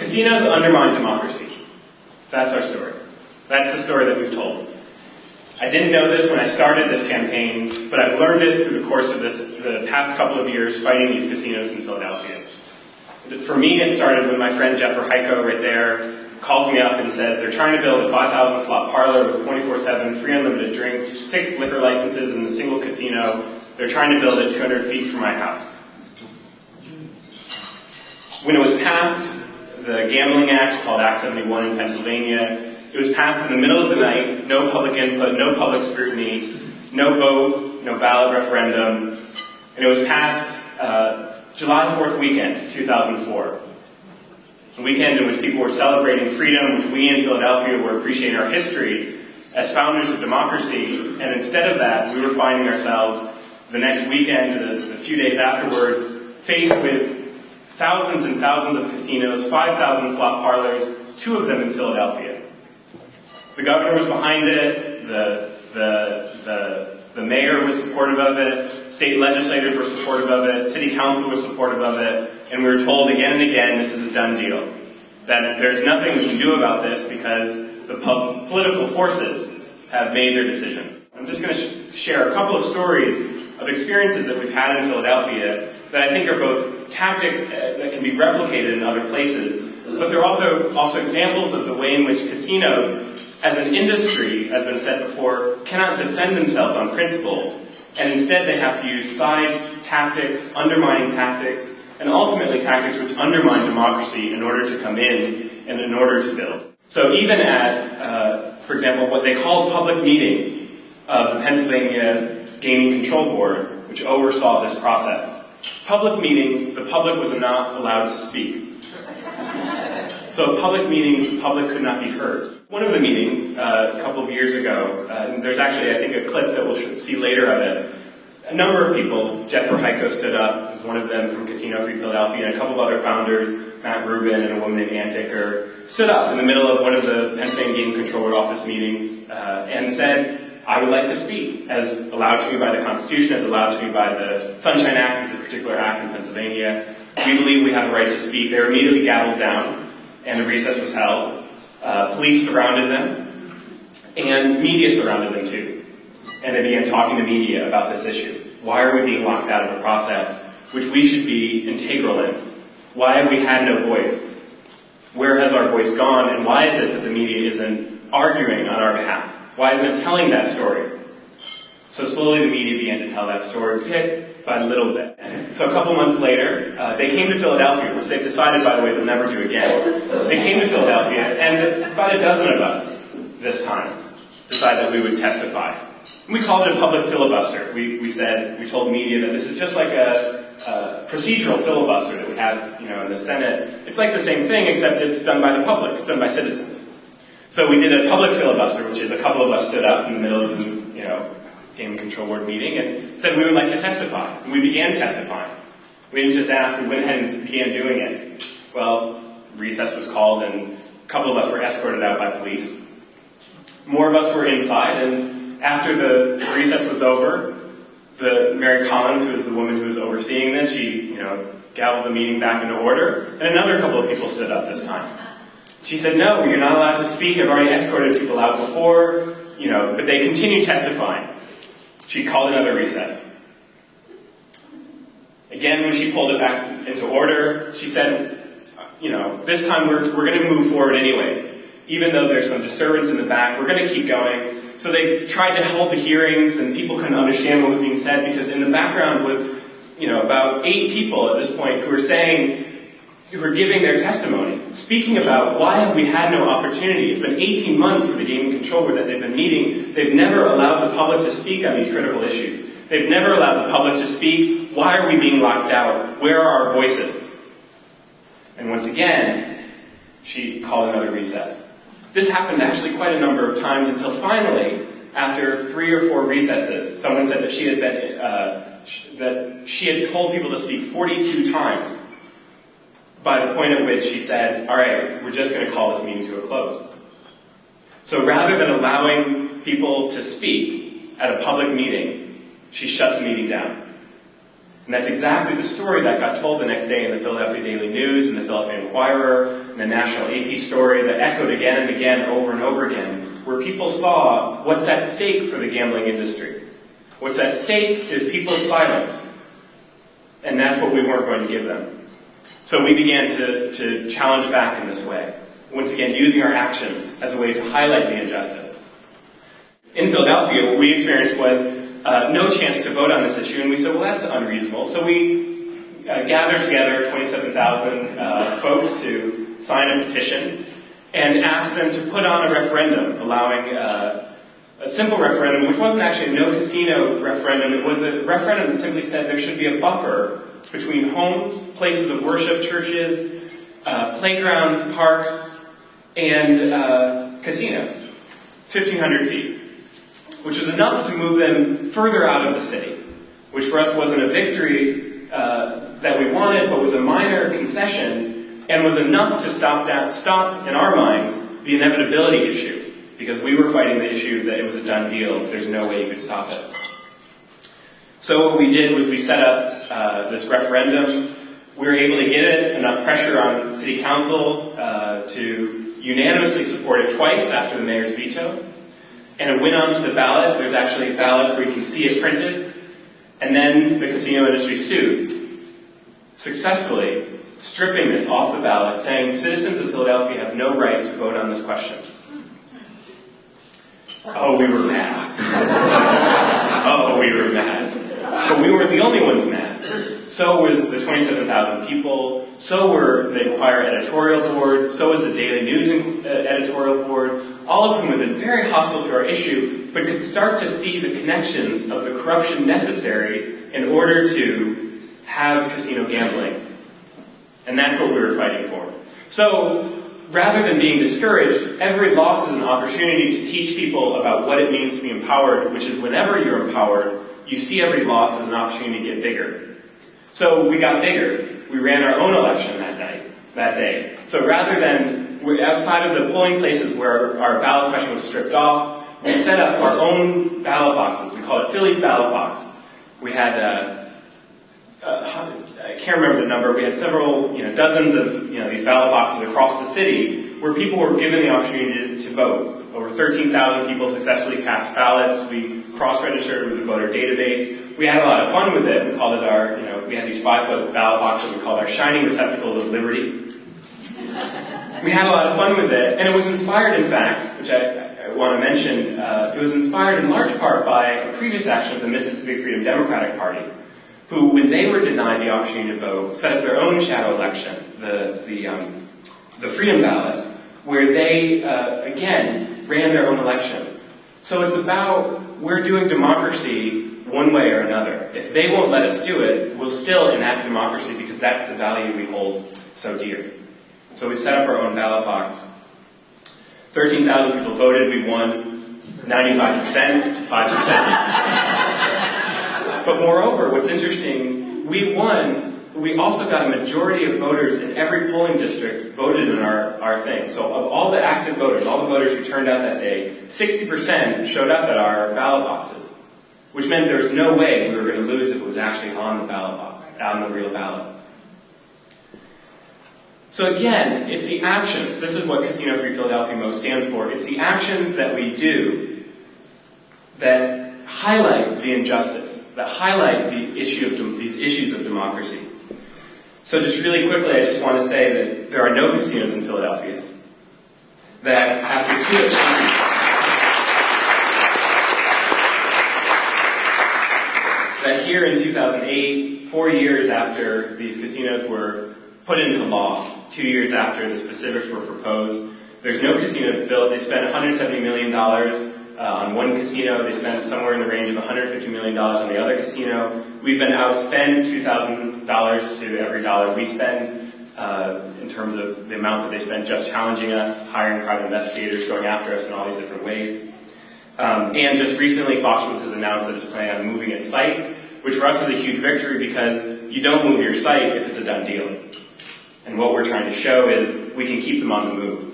Casinos undermine democracy. That's our story. That's the story that we've told. I didn't know this when I started this campaign, but I've learned it through the course of the past couple of years fighting these casinos in Philadelphia. For me, it started when my friend Jeff Heiko right there calls me up and says they're trying to build a 5,000 slot parlor with 24/7 free unlimited drinks, 6 liquor licenses in a single casino. They're trying to build it 200 feet from my house. When it was passed, the Gambling Act, called Act 71 in Pennsylvania, it was passed in the middle of the night, no public input, no public scrutiny, no vote, no ballot referendum, and it was passed July 4th weekend, 2004. A weekend in which people were celebrating freedom, which we in Philadelphia were appreciating our history as founders of democracy, and instead of that, we were finding ourselves the next weekend, a few days afterwards, faced with thousands and thousands of casinos, 5,000 slot parlors, 2 of them in Philadelphia. The governor was behind it, the mayor was supportive of it, state legislators were supportive of it, city council was supportive of it, and we were told again and again this is a done deal. That there's nothing we can do about this because the political forces have made their decision. I'm just going to share a couple of stories of experiences that we've had in Philadelphia that I think are both tactics that can be replicated in other places, but they're also examples of the way in which casinos, as an industry, as been said before, cannot defend themselves on principle, and instead they have to use side tactics, undermining tactics, and ultimately tactics which undermine democracy in order to come in and in order to build. So even at, for example, what they called public meetings of the Pennsylvania Gaming Control Board, which oversaw this process, public meetings, the public was not allowed to speak. So at public meetings, the public could not be heard. One of the meetings, a couple of years ago, there's actually, I think, a clip that we'll see later of it. A number of people, Jeff Heiko stood up, was one of them from CasinoFreePhilly Philadelphia, and a couple of other founders, Matt Rubin and a woman named Ann Dicker, stood up in the middle of one of the Pennsylvania Gaming Control Board office meetings and said, I would like to speak, as allowed to me by the Constitution, as allowed to me by the Sunshine Act, which is a particular act in Pennsylvania. We believe we have a right to speak. They were immediately gavelled down, and a recess was held. Police surrounded them, and media surrounded them too. And they began talking to media about this issue. Why are we being locked out of a process which we should be integral in? Why have we had no voice? Where has our voice gone, and why is it that the media isn't arguing on our behalf? Why isn't it telling that story? So slowly the media began to tell that story bit by little bit. So a couple months later, they came to Philadelphia, which they've decided, by the way, they'll never do again. They came to Philadelphia, and about a dozen of us this time decided that we would testify. And we called it a public filibuster. We told the media that this is just like a procedural filibuster that we have, in the Senate. It's like the same thing, except it's done by the public. It's done by citizens. So we did a public filibuster, which is a couple of us stood up in the middle of the, Game Control Board meeting and said we would like to testify. And we began testifying. We didn't just ask, we went ahead and began doing it. Well, recess was called and a couple of us were escorted out by police. More of us were inside, and after the recess was over, Mary Collins, who is the woman who was overseeing this, she, gavelled the meeting back into order, and another couple of people stood up this time. She said, no, you're not allowed to speak. I've already escorted people out before, but they continued testifying. She called another recess. Again, when she pulled it back into order, she said, this time we're going to move forward anyways. Even though there's some disturbance in the back, we're going to keep going. So they tried to hold the hearings, and people couldn't understand what was being said because in the background was, about 8 people at this point who were giving their testimony, speaking about why have we had no opportunity. It's been 18 months for the Gaming Control Board that they've been meeting. They've never allowed the public to speak on these critical issues. They've never allowed the public to speak. Why are we being locked out? Where are our voices? And once again, she called another recess. This happened actually quite a number of times until finally, after 3 or 4 recesses, someone said that she had told people to speak 42 times. By the point at which she said, all right, we're just going to call this meeting to a close. So rather than allowing people to speak at a public meeting, she shut the meeting down. And that's exactly the story that got told the next day in the Philadelphia Daily News and the Philadelphia Inquirer and the national AP story that echoed again and again, over and over again, where people saw what's at stake for the gambling industry. What's at stake is people's silence. And that's what we weren't going to give them. So we began to challenge back in this way. Once again, using our actions as a way to highlight the injustice. In Philadelphia, what we experienced was no chance to vote on this issue, and we said, well, that's unreasonable. So we gathered together 27,000 folks to sign a petition and asked them to put on a referendum, allowing a simple referendum, which wasn't actually a no casino referendum. It was a referendum that simply said there should be a buffer between homes, places of worship, churches, playgrounds, parks, and casinos, 1,500 feet, which was enough to move them further out of the city, which for us wasn't a victory that we wanted, but was a minor concession, and was enough to stop, in our minds, the inevitability issue, because we were fighting the issue that it was a done deal, there's no way you could stop it. So what we did was we set up this referendum. We were able to get enough pressure on City Council to unanimously support it twice after the mayor's veto. And it went onto the ballot. There's actually ballots where you can see it printed. And then the casino industry sued, successfully stripping this off the ballot, saying citizens of Philadelphia have no right to vote on this question. Oh, we were mad. Oh, we were mad. But we weren't the only ones mad. So was the 27,000 people, so were the Inquirer editorial board, so was the Daily News editorial board, all of whom had been very hostile to our issue, but could start to see the connections of the corruption necessary in order to have casino gambling. And that's what we were fighting for. So, rather than being discouraged, every loss is an opportunity to teach people about what it means to be empowered, which is whenever you're empowered, you see every loss as an opportunity to get bigger. So we got bigger. We ran our own election that day. So rather than, outside of the polling places where our ballot question was stripped off, we set up our own ballot boxes. We called it Philly's ballot box. We had, I can't remember the number, we had several, dozens of, these ballot boxes across the city where people were given the opportunity to vote. Over 13,000 people successfully cast ballots. We cross-registered with the voter database. We had a lot of fun with it. We called it we had these 5-foot ballot boxes we called our shining receptacles of liberty. We had a lot of fun with it, and it was inspired, in fact, which I want to mention, it was inspired in large part by a previous action of the Mississippi Freedom Democratic Party, who, when they were denied the opportunity to vote, set up their own shadow election, the Freedom Ballot, where they, again, ran their own election. So it's about, we're doing democracy one way or another. If they won't let us do it, we'll still enact democracy because that's the value we hold so dear. So we set up our own ballot box. 13,000 people voted, we won 95% to 5%. But moreover, what's interesting, we won. We also got a majority of voters in every polling district voted in our thing. So of all the active voters, all the voters who turned out that day, 60% showed up at our ballot boxes, which meant there was no way we were going to lose if it was actually on the ballot box, on the real ballot. So again, it's the actions. This is what Casino Free Philadelphia most stands for. It's the actions that we do that highlight the injustice, that highlight the issue of these issues of democracy. So just really quickly, I just want to say that there are no casinos in Philadelphia. That here in 2008, 4 years after these casinos were put into law, 2 years after the specifics were proposed, there's no casinos built. They spent $170 million on one casino. They spent somewhere in the range of $150 million on the other casino. We've been outspent $2,000 to every dollar we spend in terms of the amount that they spend just challenging us, hiring private investigators, going after us in all these different ways. And just recently, Foxwoods has announced that it's planning on moving its site, which for us is a huge victory because you don't move your site if it's a done deal. And what we're trying to show is we can keep them on the move.